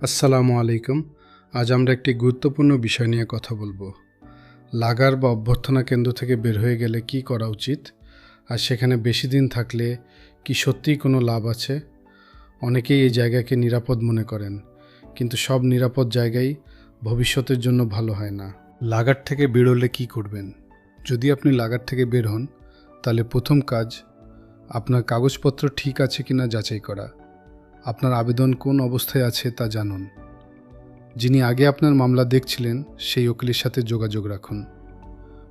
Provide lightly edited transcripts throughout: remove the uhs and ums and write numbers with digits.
আসসালামু আলাইকুম। আজ আমরা একটি গুরুত্বপূর্ণ বিষয় নিয়ে কথা বলবো। লাগার বা অভ্যর্থনা কেন্দ্র থেকে বের হয়ে গেলে কি করা উচিত, আর সেখানে বেশি দিন থাকলে কি সত্যিই কোনো লাভ আছে? অনেকেই এই জায়গাকে নিরাপদ মনে করেন, কিন্তু সব নিরাপদ জায়গাই ভবিষ্যতের জন্য ভালো হয় না। লাগার থেকে বেরোলে কি করবেন? যদি আপনি লাগার থেকে বের হন, তাহলে প্রথম কাজ আপনার কাগজপত্র ঠিক আছে কিনা যাচাই করা। আপনার আবেদন কোন অবস্থায় আছে তা জানুন। যিনি আগে আপনার মামলা দেখছিলেন সেই উকিলের সাথে যোগাযোগ রাখুন।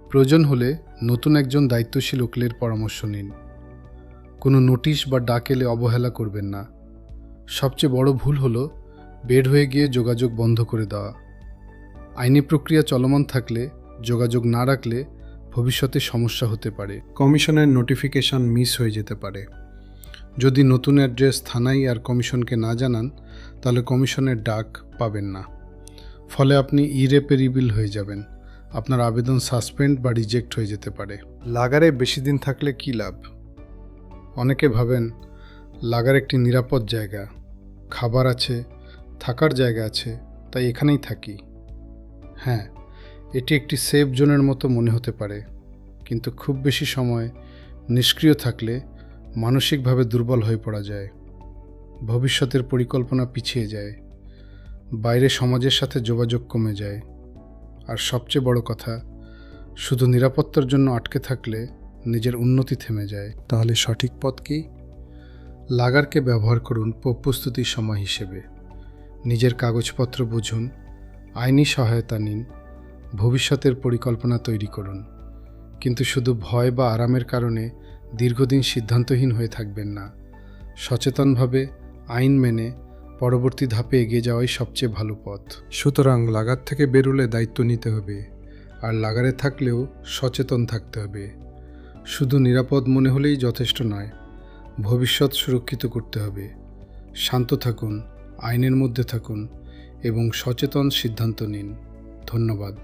প্রয়োজন হলে নতুন একজন দায়িত্বশীল উকিলের পরামর্শ নিন। কোনো নোটিশ বা ডাক এলে অবহেলা করবেন না। সবচেয়ে বড় ভুল হলো বের হয়ে গিয়ে যোগাযোগ বন্ধ করে দেওয়া। আইনি প্রক্রিয়া চলমান থাকলে যোগাযোগ না রাখলে ভবিষ্যতে সমস্যা হতে পারে। কমিশনের নোটিফিকেশন মিস হয়ে যেতে পারে। যদি নতুন অ্যাড্রেস থানায় আর কমিশনকে না জানান, তাহলে কমিশনের ডাক পাবেন না। ফলে আপনি ইরেপেরিবল হয়ে যাবেন। আপনার আবেদন সাসপেন্ড বা রিজেক্ট হয়ে যেতে পারে। লাগারে বেশি দিন থাকলে কী লাভ? অনেকে ভাবেন লাগার একটি নিরাপদ জায়গা, খাবার আছে, থাকার জায়গা আছে, তাই এখানেই থাকি। হ্যাঁ, এটি একটি সেফ জোনের মতো মনে হতে পারে, কিন্তু খুব বেশি সময় নিষ্ক্রিয় থাকলে মানসিকভাবে দুর্বল হয়ে পড়া যায়। ভবিষ্যতের পরিকল্পনা পিছিয়ে যায়, বাইরে সমাজের সাথে যোগাযোগ কমে যায়, আর সবচেয়ে বড় কথা, শুধু নিরাপত্তার জন্য আটকে থাকলে নিজের উন্নতি থেমে যায়। তাহলে সঠিক পথ কি? লাগারকে ব্যবহার করুন প্রস্তুতির সময় হিসেবে। নিজের কাগজপত্র বুঝুন, আইনি সহায়তা নিন, ভবিষ্যতের পরিকল্পনা তৈরি করুন। কিন্তু শুধু ভয় বা আরামের কারণে দীর্ঘদিন সিদ্ধান্তহীন হয়ে থাকবেন না। সচেতনভাবে আইন মেনে পরবর্তী ধাপে এগিয়ে যাওয়াই সবচেয়ে ভালো পথ। সুতরাং লাগার থেকে বেরোলে দায়িত্ব নিতে হবে, আর লাগারে থাকলেও সচেতন থাকতে হবে। শুধু নিরাপদ মনে হলেই যথেষ্ট নয়, ভবিষ্যৎ সুরক্ষিত করতে হবে। শান্ত থাকুন, আইনের মধ্যে থাকুন এবং সচেতন সিদ্ধান্ত নিন। ধন্যবাদ।